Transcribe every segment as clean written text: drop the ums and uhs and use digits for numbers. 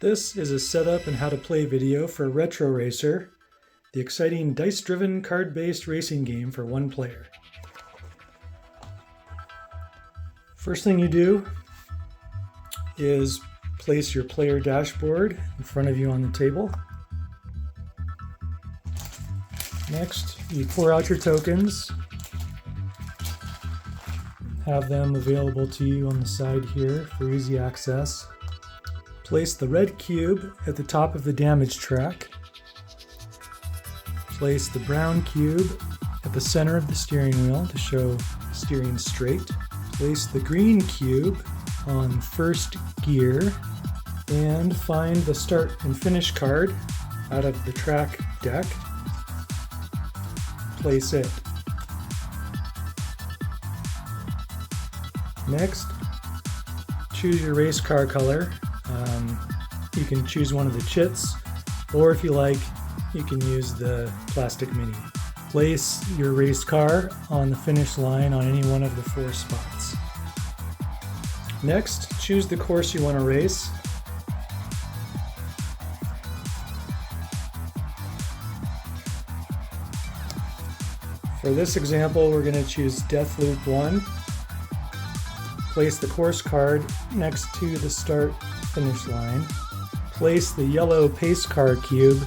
This is a setup and how to play video for Retro Racer, the exciting dice-driven card-based racing game for one player. First thing you do is place your player dashboard in front of you on the table. Next, you pour out your tokens. Have them available to you on the side here for easy access. Place the red cube at the top of the damage track. Place the brown cube at the center of the steering wheel to show steering straight. Place the green cube on first gear and find the start and finish card out of the track deck. Place it. Next, choose your race car color. You can choose one of the chits, or if you like, you can use the plastic mini. Place your race car on the finish line on any one of the 4 spots. Next, choose the course you want to race. For this example, we're going to choose Deathloop 1. Place the course card next to the start-finish line. Place the yellow pace car cube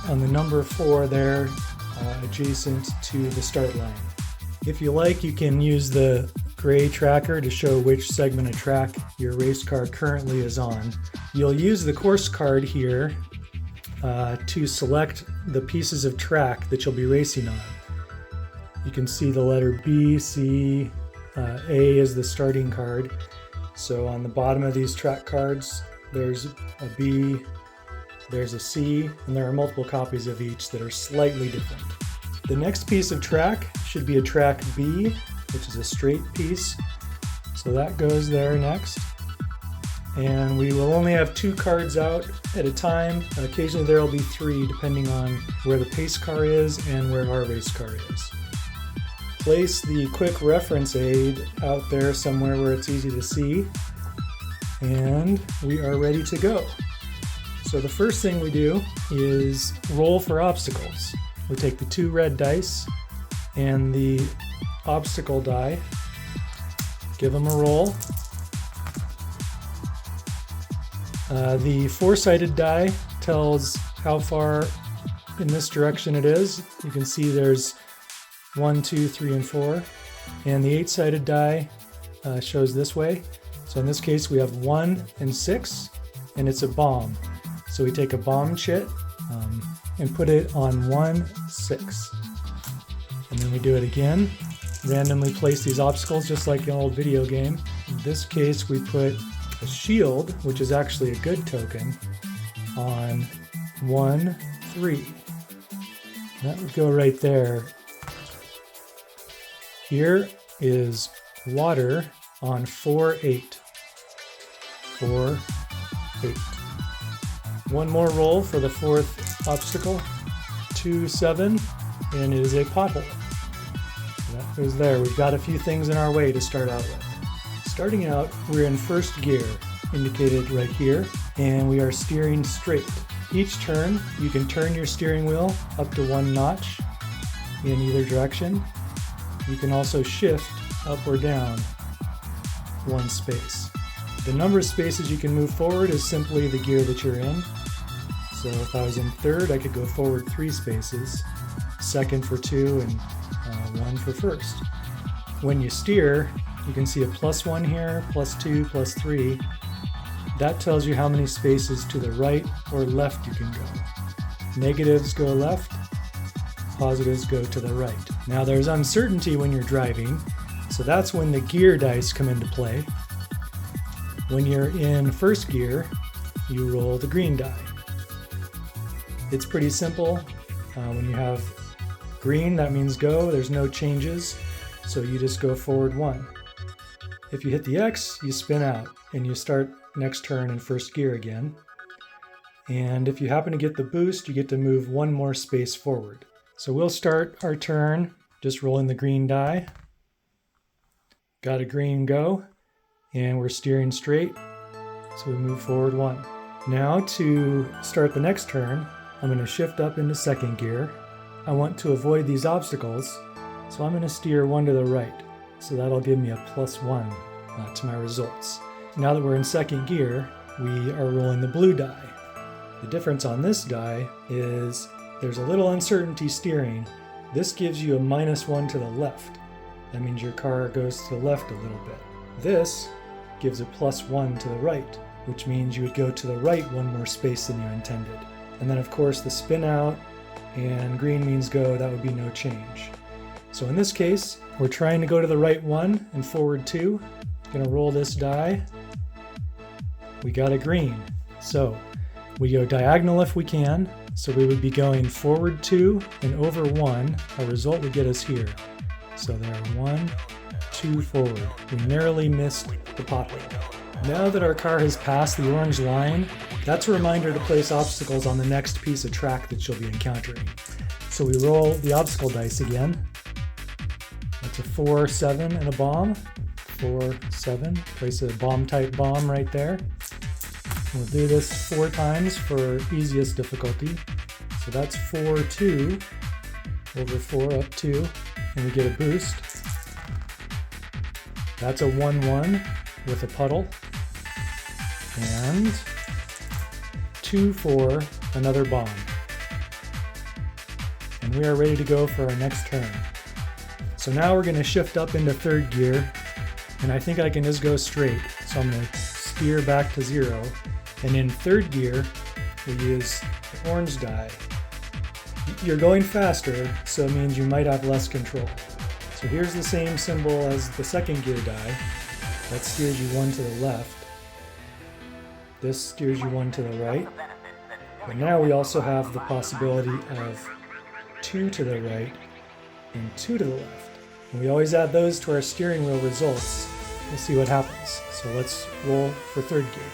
on the number 4 there, adjacent to the start line. If you like, you can use the gray tracker to show which segment of track your race car currently is on. You'll use the course card here to select the pieces of track that you'll be racing on. You can see the letter B, C, A is the starting card. So on the bottom of these track cards, there's a B, there's a C, and there are multiple copies of each that are slightly different. The next piece of track should be a track B, which is a straight piece. So that goes there next. And we will only have 2 cards out at a time. Occasionally there will be 3 depending on where the pace car is and where our race car is. Place the quick reference aid out there somewhere where it's easy to see. And we are ready to go. So the first thing we do is roll for obstacles. We take the 2 red dice and the obstacle die, give them a roll. The 4-sided die tells how far in this direction it is. You can see there's 1, 2, 3, and 4. And the 8-sided die shows this way. So in this case we have 1 and 6, and it's a bomb. So we take a bomb chit and put it on 1, 6. And then we do it again. Randomly place these obstacles just like an old video game. In this case we put a shield, which is actually a good token, on 1, 3. That would go right there. Here is water on 4, 8. 4, 8. One more roll for the 4th obstacle. 2, 7, and it is a pothole. That goes there. We've got a few things in our way to start out with. Starting out, we're in first gear, indicated right here, and we are steering straight. Each turn, you can turn your steering wheel up to 1 notch in either direction. You can also shift up or down 1 space. The number of spaces you can move forward is simply the gear that you're in. So if I was in 3rd, I could go forward 3 spaces, 2nd for 2, and 1 for 1st. When you steer, you can see a +1 here, +2, +3. That tells you how many spaces to the right or left you can go. Negatives go left, positives go to the right. Now there's uncertainty when you're driving, so that's when the gear dice come into play. When you're in first gear, you roll the green die. It's pretty simple. When you have green, that means go, there's no changes, so you just go forward 1. If you hit the X, you spin out and you start next turn in first gear again. And if you happen to get the boost, you get to move 1 more space forward. So we'll start our turn just rolling the green die. Got a green go, and we're steering straight. So we move forward 1. Now to start the next turn, I'm going to shift up into second gear. I want to avoid these obstacles, so I'm going to steer 1 to the right. So that'll give me a +1 to my results. Now that we're in second gear, we are rolling the blue die. The difference on this die is there's a little uncertainty steering. This gives you a -1 to the left. That means your car goes to the left a little bit. This gives a +1 to the right, which means you would go to the right 1 more space than you intended. And then of course the spin out and green means go, that would be no change. So in this case, we're trying to go to the right 1 and forward 2. Gonna roll this die. We got a green. So we go diagonal if we can. So we would be going forward 2 and over 1. Our result would get us here. So there, 1, 2 forward. We narrowly missed the pothole. Now that our car has passed the orange line, that's a reminder to place obstacles on the next piece of track that you'll be encountering. So we roll the obstacle dice again. That's a 4, 7, and a bomb. 4, 7. Place a bomb-type bomb right there. We'll do this 4 times for easiest difficulty. So that's 4, 2, over 4, up 2, and we get a boost. That's a 1, 1 with a puddle. And 2, 4, another bomb. And we are ready to go for our next turn. So now we're going to shift up into third gear, and I think I can just go straight. So I'm going to steer back to 0. And in third gear, we use the orange die. You're going faster, so it means you might have less control. So here's the same symbol as the second gear die. That steers you 1 to the left. This steers you 1 to the right. But now we also have the possibility of 2 to the right and 2 to the left. And we always add those to our steering wheel results. We'll see what happens. So let's roll for third gear.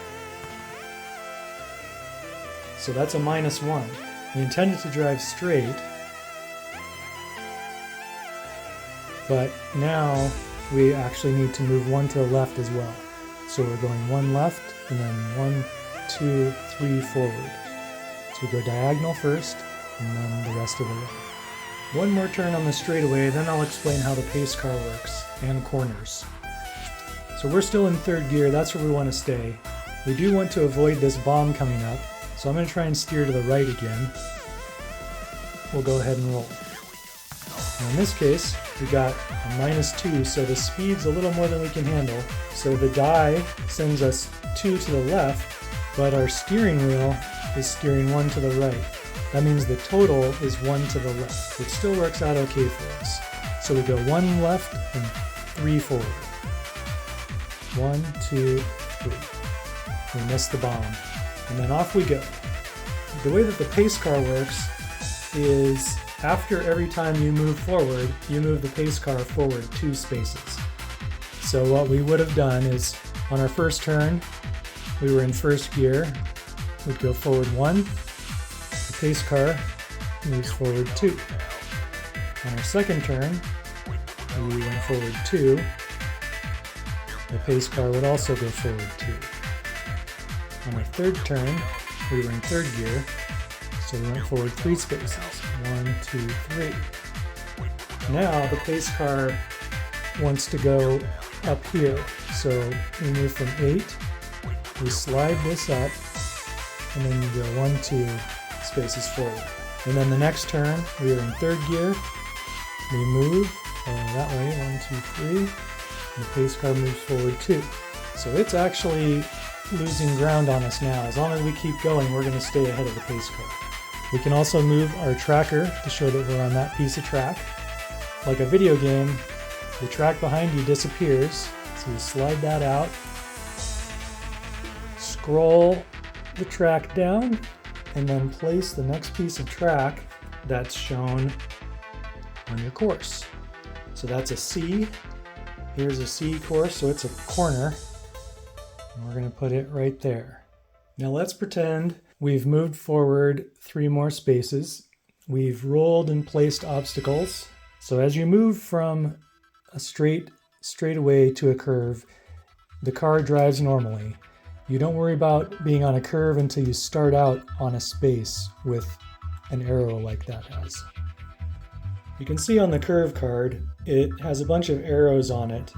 So that's a -1. We intended to drive straight, but now we actually need to move 1 to the left as well. So we're going 1 left and then 1, 2, 3 forward. So we go diagonal first and then the rest of the way. 1 more turn on the straightaway, then I'll explain how the pace car works and corners. So we're still in third gear, that's where we want to stay. We do want to avoid this bomb coming up, so I'm going to try and steer to the right again. We'll go ahead and roll. Now in this case, we got a -2, so the speed's a little more than we can handle. So the die sends us 2 to the left, but our steering wheel is steering 1 to the right. That means the total is 1 to the left, which still works out okay for us. So we go 1 left and 3 forward. 1, 2, 3. We missed the bomb. And then off we go. The way that the pace car works is after every time you move forward, you move the pace car forward 2 spaces. So what we would have done is on our first turn, we were in first gear, we'd go forward 1, the pace car moves forward 2. On our second turn, we went forward 2, the pace car would also go forward 2. On our third turn, we were in third gear, so we went forward 3 spaces. 1, 2, 3. Now the pace car wants to go up here, so we move from 8, we slide this up, and then you go 1, 2 spaces forward. And then the next turn, we are in third gear, we move that way, 1, 2, 3, and the pace car moves forward 2. So it's actually losing ground on us now. As long as we keep going, we're going to stay ahead of the pace car. We can also move our tracker to show that we're on that piece of track. Like a video game, the track behind you disappears, so you slide that out, scroll the track down, and then place the next piece of track that's shown on your course. So that's a C. Here's a C course, so it's a corner. And we're going to put it right there. Now let's pretend we've moved forward 3 more spaces. We've rolled and placed obstacles. So as you move from a straightaway to a curve, the car drives normally. You don't worry about being on a curve until you start out on a space with an arrow like that has. You can see on the curve card, it has a bunch of arrows on it.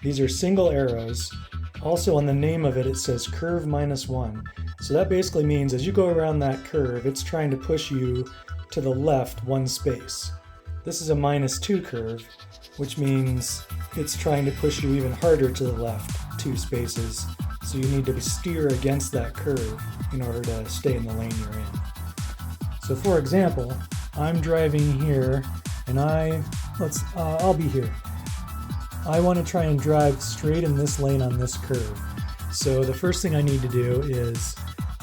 These are single arrows. Also on the name of it, it says curve -1. So that basically means as you go around that curve, it's trying to push you to the left one space. This is a -2 curve, which means it's trying to push you even harder to the left 2 spaces. So you need to steer against that curve in order to stay in the lane you're in. So for example, I'm driving here and I'll be here. I want to try and drive straight in this lane on this curve. So the first thing I need to do is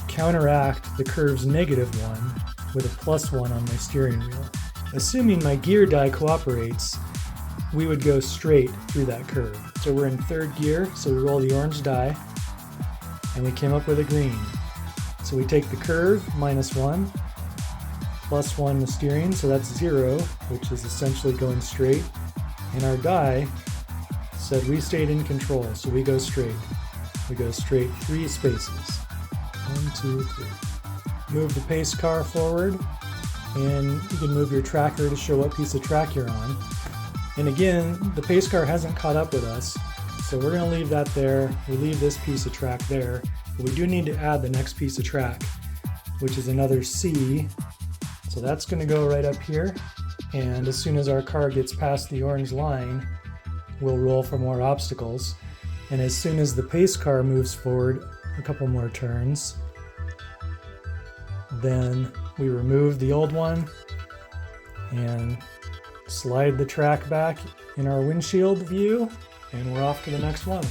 counteract the curve's -1 with a +1 on my steering wheel. Assuming my gear die cooperates, we would go straight through that curve. So we're in 3rd gear, so we roll the orange die, and we came up with a green. So we take the curve, -1, +1 the steering, so that's 0, which is essentially going straight. And our die said we stayed in control, so we go straight. We go straight 3 spaces. 1, 2, 3. Move the pace car forward, and you can move your tracker to show what piece of track you're on. And again, the pace car hasn't caught up with us, so we're going to leave that there. We leave this piece of track there, but we do need to add the next piece of track, which is another C. So that's going to go right up here, and as soon as our car gets past the orange line, we'll roll for more obstacles. And as soon as the pace car moves forward a couple more turns, then we remove the old one and slide the track back in our windshield view, and we're off to the next one.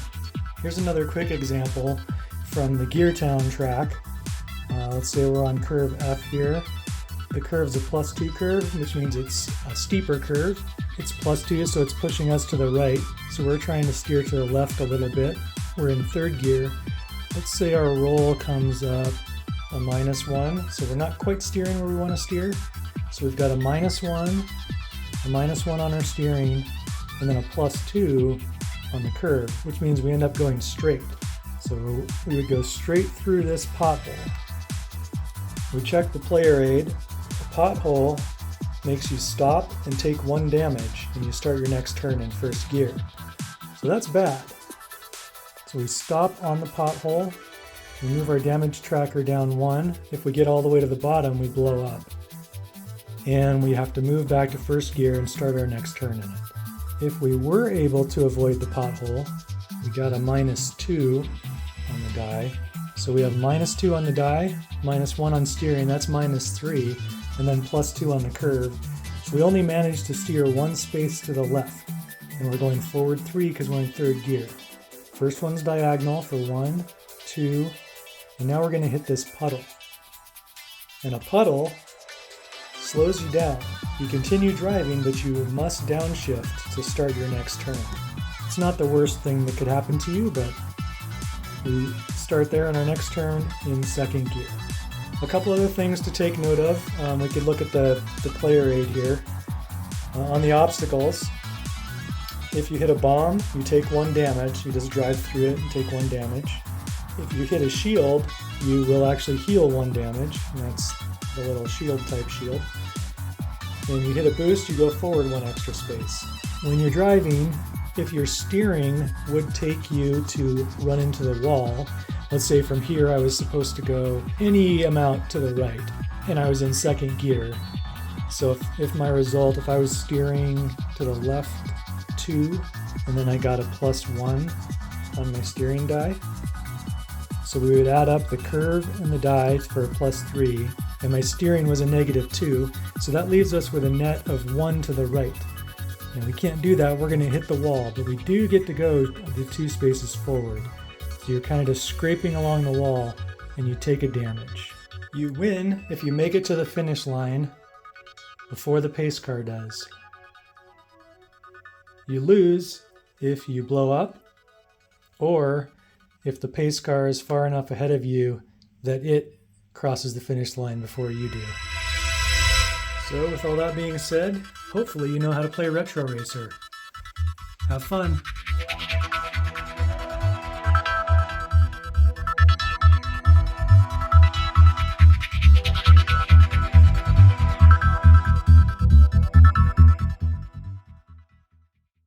Here's another quick example from the Geartown track. Let's say we're on curve F here. The curve's a +2 curve, which means it's a steeper curve. It's +2, so it's pushing us to the right. So we're trying to steer to the left a little bit. We're in 3rd gear. Let's say our roll comes up a -1, so we're not quite steering where we want to steer. So we've got a -1, a -1 on our steering, and then a +2 on the curve, which means we end up going straight. So we would go straight through this pothole. We check the player aid. The pothole makes you stop and take 1 damage, and you start your next turn in 1st gear. So that's bad. So we stop on the pothole, we move our damage tracker down 1. If we get all the way to the bottom, we blow up. And we have to move back to 1st gear and start our next turn in it. If we were able to avoid the pothole, we got a -2 on the die. So we have -2 on the die, -1 on steering, that's -3, and then +2 on the curve. So we only managed to steer 1 space to the left, and we're going forward 3 because we're in 3rd gear. First one's diagonal for 1, 2, and now we're going to hit this puddle. And a puddle slows you down. You continue driving, but you must downshift to start your next turn. It's not the worst thing that could happen to you, but we start there on our next turn in 2nd gear. A couple other things to take note of. We could look at the player aid here. On the obstacles, if you hit a bomb, you take 1 damage. You just drive through it and take 1 damage. If you hit a shield, you will actually heal 1 damage, and that's the little shield type shield. When you hit a boost, you go forward 1 extra space. When you're driving, if your steering would take you to run into the wall, let's say from here I was supposed to go any amount to the right, and I was in 2nd gear. So if my result, if I was steering to the left 2, and then I got a +1 on my steering die, so we would add up the curve and the die for a +3, and my steering was a -2, so that leaves us with a net of 1 to the right. And we can't do that, we're going to hit the wall, but we do get to go the 2 spaces forward. So you're kind of just scraping along the wall, and you take a damage. You win if you make it to the finish line before the pace car does. You lose if you blow up, or if the pace car is far enough ahead of you that it crosses the finish line before you do. So with all that being said, hopefully you know how to play Retro Racer. Have fun!